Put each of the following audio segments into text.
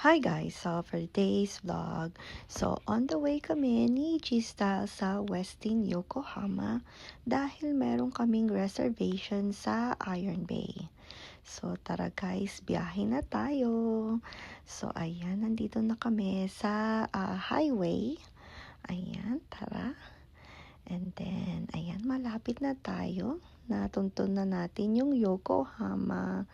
Hi guys! So for today's vlog, on the way kami ni G-Style sa Westin Yokohama dahil meron kaming reservation sa Iron Bay. So tara guys, biyahe na tayo. So ayan, nandito na kami sa highway. Ayan, tara. And then, ayan, malapit na tayo. Natuntun na natin yung Yokohama.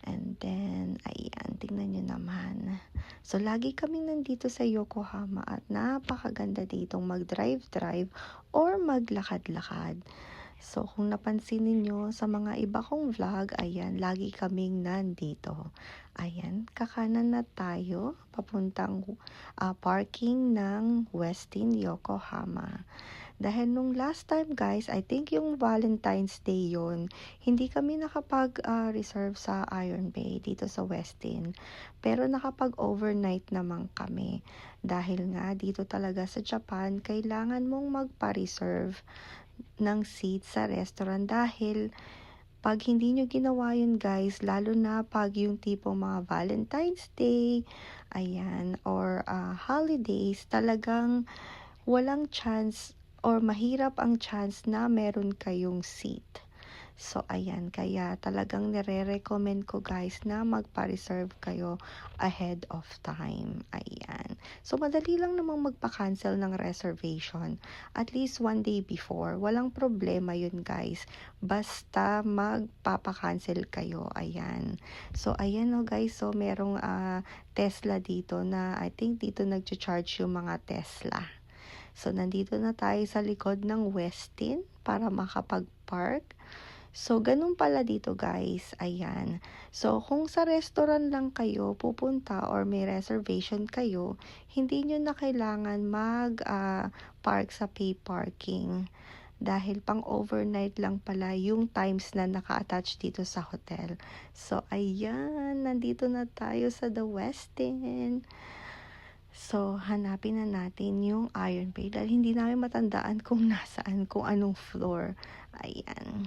And then, ayan, tingnan nyo naman. So, lagi kaming nandito sa Yokohama at napakaganda ditong mag-drive-drive or maglakad-lakad. So, kung napansin niyo sa mga iba kong vlog, ayan, lagi kaming nandito. Ayan, kakanan na tayo, papuntang parking ng Westin Yokohama. Dahil nung last time guys, I think yung Valentine's Day yon, hindi kami nakapag-reserve sa Iron Bay dito sa Westin. Pero nakapag-overnight naman kami. Dahil nga dito talaga sa Japan, kailangan mong magpa-reserve ng seat sa restaurant dahil pag hindi nyo ginawa yun guys, lalo na pag yung tipong mga Valentine's Day, ayan, or holidays, talagang walang chance or mahirap ang chance na meron kayong seat. So, ayan, kaya talagang nire-recommend ko guys na magpa-reserve kayo ahead of time. Ayan. So, madali lang namang magpa-cancel ng reservation. At least one day before. Walang problema yun guys. Basta magpapa-cancel kayo. Ayan. So, ayan o guys. So, merong Tesla dito na I think dito nag-charge yung mga Tesla. So, nandito na tayo sa likod ng Westin para makapag-park. So, ganun pala dito guys. Ayan. So, kung sa restaurant lang kayo pupunta or may reservation kayo, hindi nyo na kailangan mag-park sa pay parking. Dahil pang overnight lang pala yung times na naka-attach dito sa hotel. So, ayan. Nandito na tayo sa The Westin. So, hanapin na natin yung Iron Bay dahil hindi namin matandaan kung nasaan, kung anong floor. Ayan.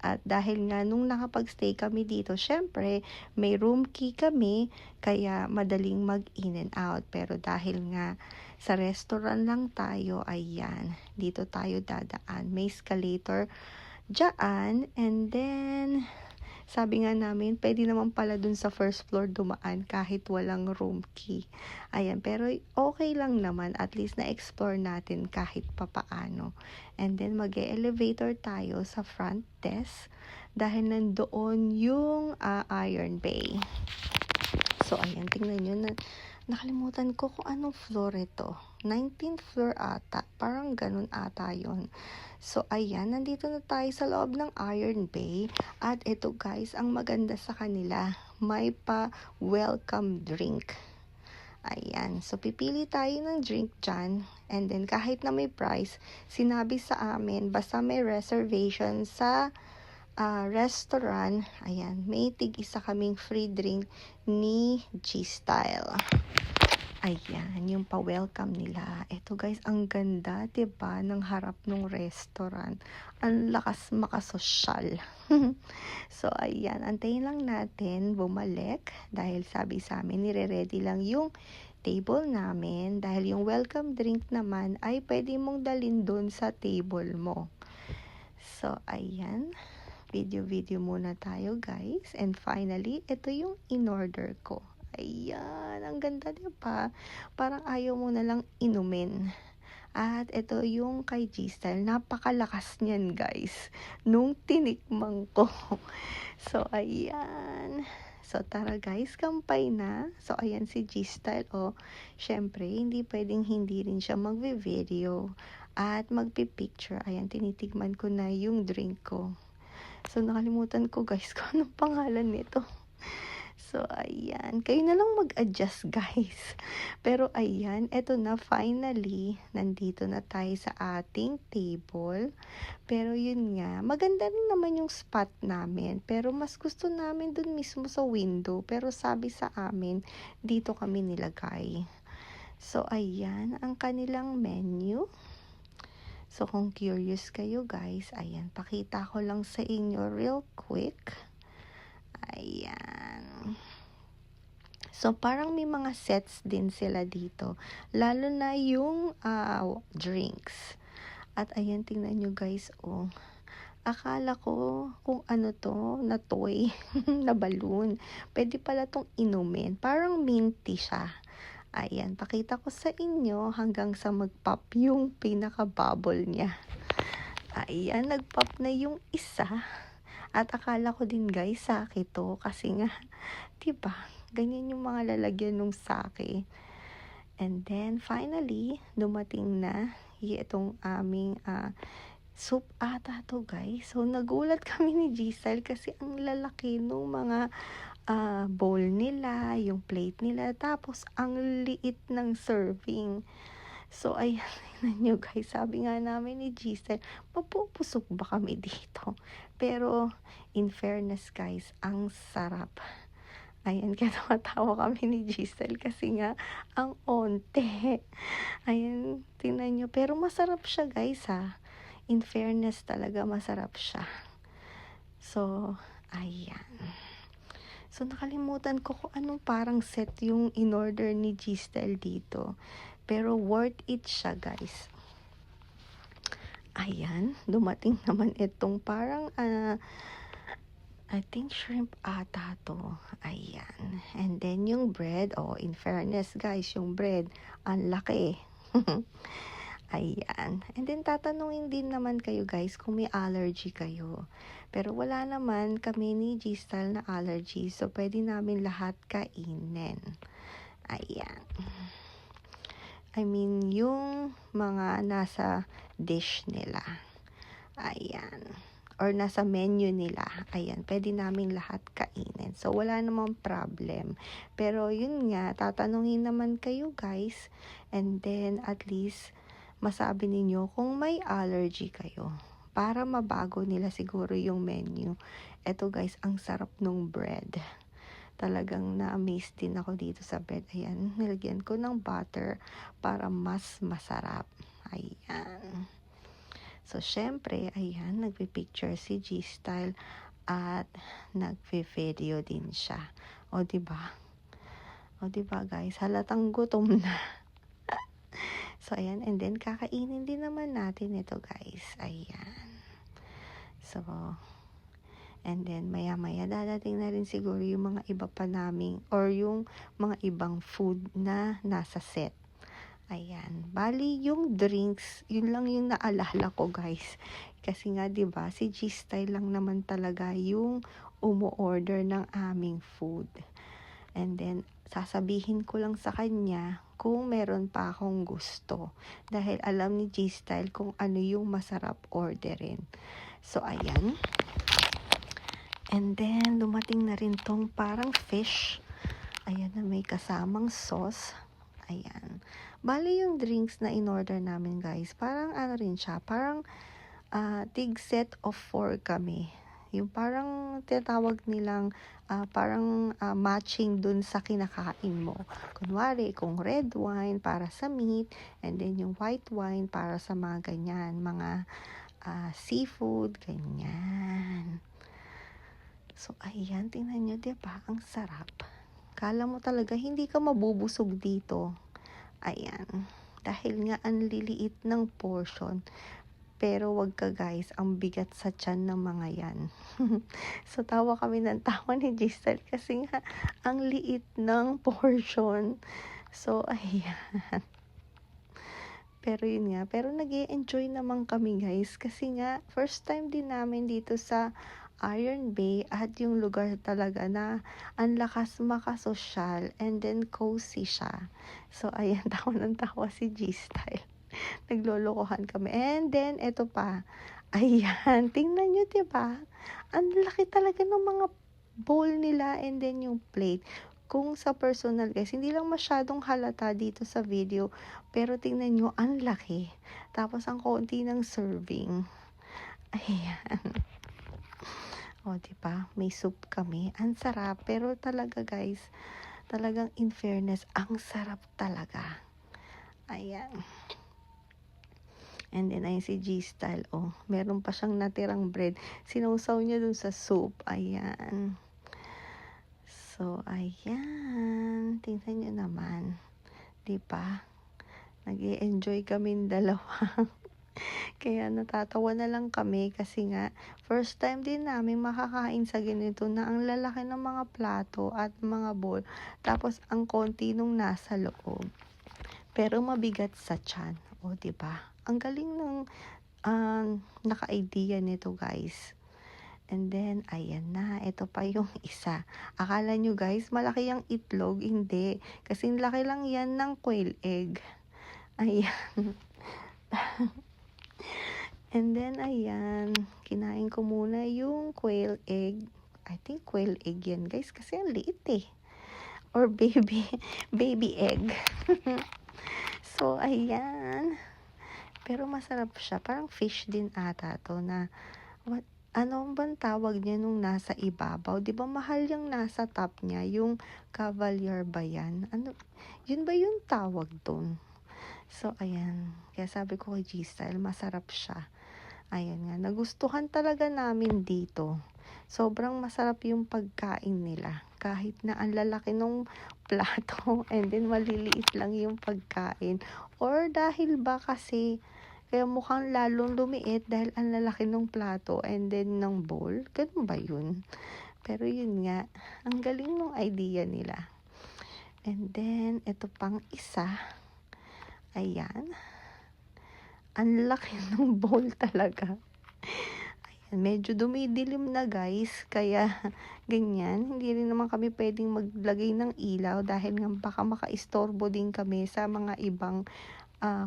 At dahil nga nung nakapag-stay kami dito, syempre may room key kami kaya madaling mag-in and out. Pero dahil nga sa restaurant lang tayo, ayan, dito tayo dadaan. May escalator dyan and then sabi nga namin, pwede naman pala dun sa first floor dumaan kahit walang room key. Ayan, pero okay lang naman. At least na-explore natin kahit papaano. And then, mag-elevator tayo sa front desk dahil nandoon yung Iron Bay. So, ayan, tingnan nyo na. Nakalimutan ko kung anong floor ito. 19th floor ata. Parang ganun ata yun. So, ayan. Nandito na tayo sa loob ng Iron Bay. At ito guys, ang maganda sa kanila. May pa-welcome drink. Ayan. So, pipili tayo ng drink dyan. And then, kahit na may price, sinabi sa amin, basta may reservation sa restaurant, ayan, may tig-isa kaming free drink ni G-Style. Ayan, yung pa-welcome nila. Ito guys, ang ganda, diba, ng harap ng restaurant. Ang lakas makasosyal. So, ayan, antayin lang natin bumalik dahil sabi sa amin, nire-ready lang yung table namin dahil yung welcome drink naman ay pwede mong dalhin doon sa table mo. So, ayan. Video muna tayo guys. And finally, ito yung in-order ko. Ayan, ang ganda diba? Parang ayaw mo na lang inumin. At ito yung kay G-Style. Napakalakas niyan guys. Nung tinikmang ko. So, ayan. So, tara guys, kampay na. So, ayan si G-Style. Oh, syempre, hindi pwedeng hindi rin siya magvi-video. At magpi-picture. Ayan, tinitigman ko na yung drink ko. So, nakalimutan ko guys kung anong pangalan nito. So, ayan. Kayo na lang mag-adjust guys. Pero, ayan. Eto na, finally. Nandito na tayo sa ating table. Pero, yun nga. Maganda rin naman yung spot namin. Pero, mas gusto namin dun mismo sa window. Pero, sabi sa amin, dito kami nilagay. So, ayan. Ang kanilang menu. So, kung curious kayo guys, ayan, pakita ko lang sa inyo real quick. Ayan. So, parang may mga sets din sila dito. Lalo na yung drinks. At ayan, tingnan nyo guys, oh. Akala ko kung ano to, na toy, na balloon. Pwede pala tong inumin. Parang minty siya. Ayan, pakita ko sa inyo hanggang sa mag-pop yung pinaka-bubble niya. Ayan, nag-pop na yung isa. At akala ko din guys, sake to. Kasi nga, diba, ganyan yung mga lalagyan ng sake. And then, finally, dumating na itong aming soup ata to guys. So, nagulat kami ni G-Style kasi ang lalaki nung mga bowl nila, yung plate nila, tapos ang liit ng serving. So, ayan, tingnan nyo guys, sabi nga namin ni G-Style, mapupusok ba kami dito? Pero, in fairness guys, ang sarap. Ayan, kaya tumatawa kami ni G-Style kasi nga, ang onte. Ayan, tingnan nyo. Pero masarap siya guys ha. In fairness talaga, masarap siya. So, ayan. So, nakalimutan ko kung anong parang set yung in-order ni G-Style dito. Pero worth it siya guys. Ayan, dumating naman itong parang I think shrimp ata to. Ayan. And then yung bread, in fairness guys, yung bread, ang laki. Ayan. And then tatanungin din naman kayo guys kung may allergy kayo. Pero wala naman kami ni G-Style na allergy. So, pwede namin lahat kainin. Ayan. I mean, yung mga nasa dish nila. Ayan. Or nasa menu nila. Ayan. Pwede namin lahat kainin. So, wala namang problem. Pero, yun nga, tatanungin naman kayo guys. And then, at least, masabi ninyo kung may allergy kayo. Para mabago nila siguro yung menu. Eto guys, ang sarap nung bread. Talagang na-amaze din ako dito sa bread. Ayan, nilagyan ko ng butter para mas masarap. Ayan. So, syempre, ayan, nagpipicture si G-Style at nagpi-video din siya. O, diba? O, diba guys? Halatang gutom na. So, ayan. And then, kakainin din naman natin ito, guys. Ayan. So, and then, maya-maya, dadating na rin siguro yung mga iba pa naming, or yung mga ibang food na nasa set. Ayan. Bali, yung drinks, yun lang yung naalala ko, guys. Kasi nga, diba, si G-Style lang naman talaga yung umu-order ng aming food. And then, sasabihin ko lang sa kanya kung meron pa akong gusto. Dahil alam ni G-Style kung ano yung masarap orderin. So, ayan. And then, dumating na rin tong parang fish. Ayan na may kasamang sauce. Ayan. Bali yung drinks na in-order namin guys, parang ano rin siya, parang tig set of 4 kami. Yung parang tinatawag nilang parang matching dun sa kinakain mo. Kunwari, kung red wine para sa meat, and then yung white wine para sa mga ganyan, mga seafood, ganyan. So, ayan, tingnan nyo, diba? Ang sarap. Kala mo talaga, hindi ka mabubusog dito. Ayan. Dahil nga, ang liliit ng portion. Pero wag ka guys, ang bigat sa tiyan ng mga yan. So, tawa kami ng tawa ni Giselle kasi nga, ang liit ng portion. So, ayan. Pero yun nga, pero nag-e-enjoy naman kami guys kasi nga, first time din namin dito sa Iron Bay at yung lugar talaga na ang lakas makasosyal and then cozy siya. So, ayan, tawa ng tawa si G-Style. Naglolokohan kami. And then, eto pa. Ayan, tingnan nyo, diba? Ang laki talaga ng mga bowl nila and then yung plate. Kung sa personal guys, hindi lang masyadong halata dito sa video. Pero tingnan nyo, ang laki. Tapos ang konti ng serving. Ayan. O, diba? May soup kami. Ang sarap. Pero talaga guys, talagang in fairness, ang sarap talaga. Ayan. And then, ayun si G-Style, meron pa siyang natirang bread. Sinausaw niya dun sa soup. Ayan. So, So, ayan. Tingnan nyo naman. Diba? Nag-i-enjoy kaming dalawa. Kaya natatawa na lang kami kasi nga first time din namin makakain sa ganito na ang lalaki ng mga plato at mga bowl. Tapos ang konti nung nasa loob. Pero mabigat sa tiyan. O, diba? Ang galing ng naka-idea nito, guys. And then, ayan na. Ito pa yung isa. Akala nyo, guys, malaki yung itlog. Hindi. Kasi laki lang yan ng quail egg. Ayan. And then, ayan. Kinain ko muna yung quail egg. I think quail egg yan, guys. Kasi ang liit eh. Or baby egg. So, ayan. Pero masarap siya. Parang fish din ata to na ano bang tawag niya nung nasa ibabaw? 'Di ba mahal yung nasa top niya, yung Cavalier ba yan? Ano, yun ba yung tawag doon? So, ayan. Kaya sabi ko kay G-Style, masarap siya. Ayan nga, nagustuhan talaga namin dito. Sobrang masarap yung pagkain nila. Kahit na ang lalaki nung plato and then maliliit lang yung pagkain. Or dahil ba kasi kaya mukhang lalong lumiit dahil ang lalaki ng plato and then ng bowl. Ganun ba yun? Pero yun nga, ang galing ng idea nila. And then, ito pang isa. Ayan. Ang laki ng bowl talaga. Ayan, medyo dumidilim na guys. Kaya, ganyan. Hindi rin naman kami pwedeng maglagay ng ilaw dahil nga baka makaistorbo din kami sa mga ibang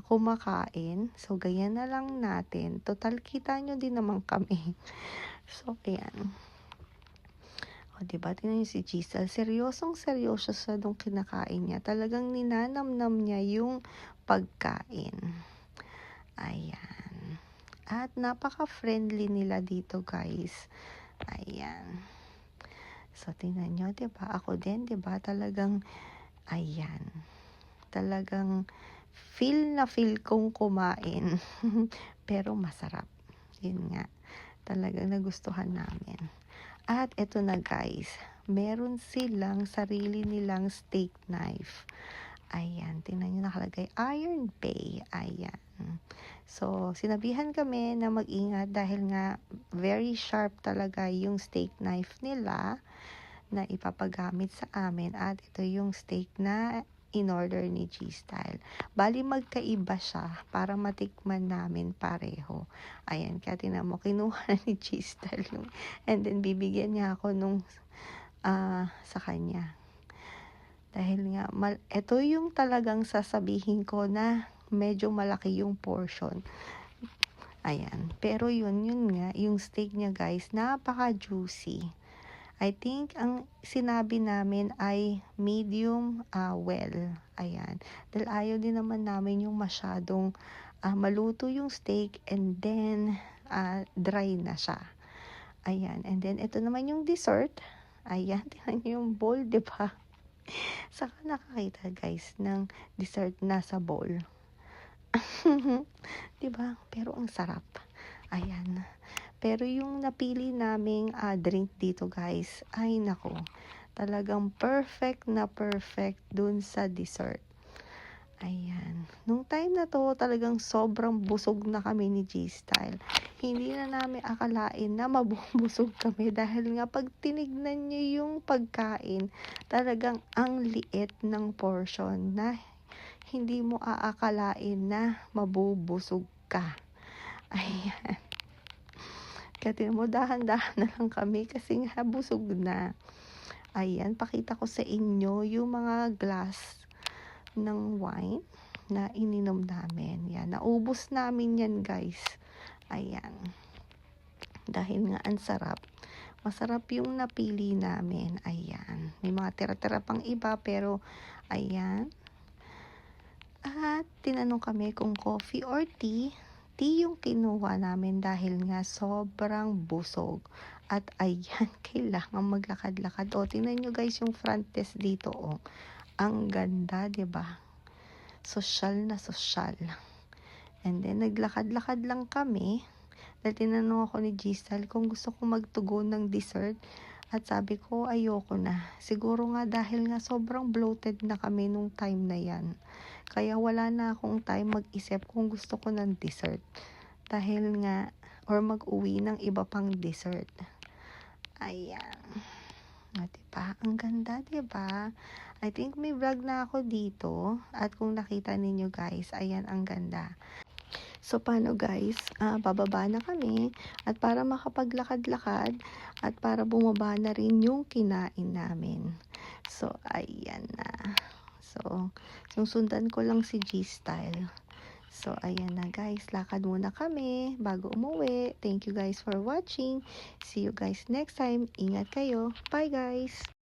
kumakain. So, ganyan na lang natin. Total, kita nyo din naman kami. So, ayan. O, diba? Tingnan nyo si Giselle. Seryosong-seryoso sa nung kinakain niya. Talagang ninanamnam niya yung pagkain. Ayan. At napaka-friendly nila dito, guys. Ayan. So, tingnan nyo, diba? Ako din, diba? Talagang, ayan. Talagang, feel kong kumain. Pero masarap. Yun nga. Talagang nagustuhan namin. At eto na guys. Meron silang sarili nilang steak knife. Ayan. Tingnan nyo nakalagay. Iron Bay. Ayan. So, sinabihan kami na mag-ingat dahil nga very sharp talaga yung steak knife nila na ipapagamit sa amin. At ito yung steak na in-order ni G-Style. Bali, magkaiba siya para matikman namin pareho. Ayan, kaya tinan mo, kinuha ni G-Style yung, and then bibigyan niya ako nung sa kanya. Dahil nga, ito yung talagang sasabihin ko na medyo malaki yung portion. Ayan, pero yun nga, yung steak niya guys, napaka-juicy. I think ang sinabi namin ay medium well. Ayan. Dahil ayaw din naman namin yung masyadong maluto yung steak and then dry na siya. Ayan. And then ito naman yung dessert. Ayan. Tingnan yung bowl, diba? Saka nakakita guys ng dessert na sa bowl. Diba? Pero ang sarap. Ayan. Pero yung napili naming drink dito guys, ay nako, talagang perfect na perfect dun sa dessert. Ayan. Nung time na to, talagang sobrang busog na kami ni G-Style. Hindi na namin akalain na mabubusog kami dahil nga pag tinignan nyo yung pagkain, talagang ang liit ng portion na hindi mo aakalain na mabubusog ka. Ayan. Kaya mo, dahan-dahan na lang kami kasi nga busog na. Ayan, pakita ko sa inyo yung mga glass ng wine na ininom namin. Yan, naubos namin yan guys. Ayan. Dahil nga ang sarap. Masarap yung napili namin. Ayan. May mga tira-tira pang iba pero ayan. At tinanong kami kung coffee or tea. Tea yung kinuha namin dahil nga sobrang busog. At ayan, kailangan maglakad-lakad. O, tingnan nyo guys yung front desk dito. O, ang ganda, diba? Sosyal na sosyal. And then, naglakad-lakad lang kami. Dahil tinanong ako ni Giselle kung gusto ko magtugon ng dessert. At sabi ko, ayoko na. Siguro nga dahil nga sobrang bloated na kami nung time na yan. Kaya wala na akong time mag-isip kung gusto ko ng dessert. Dahil nga, or mag-uwi ng iba pang dessert. Ayan. Diba? Ang ganda, diba? I think may vlog na ako dito. At kung nakita ninyo guys, ayan ang ganda. So, paano guys? Bababa na kami. At para makapaglakad-lakad, at para bumaba na rin yung kinain namin. So, ayan na. So, susundan ko lang si G-Style. So, ayan na guys. Lakad muna kami bago umuwi. Thank you guys for watching. See you guys next time. Ingat kayo. Bye guys!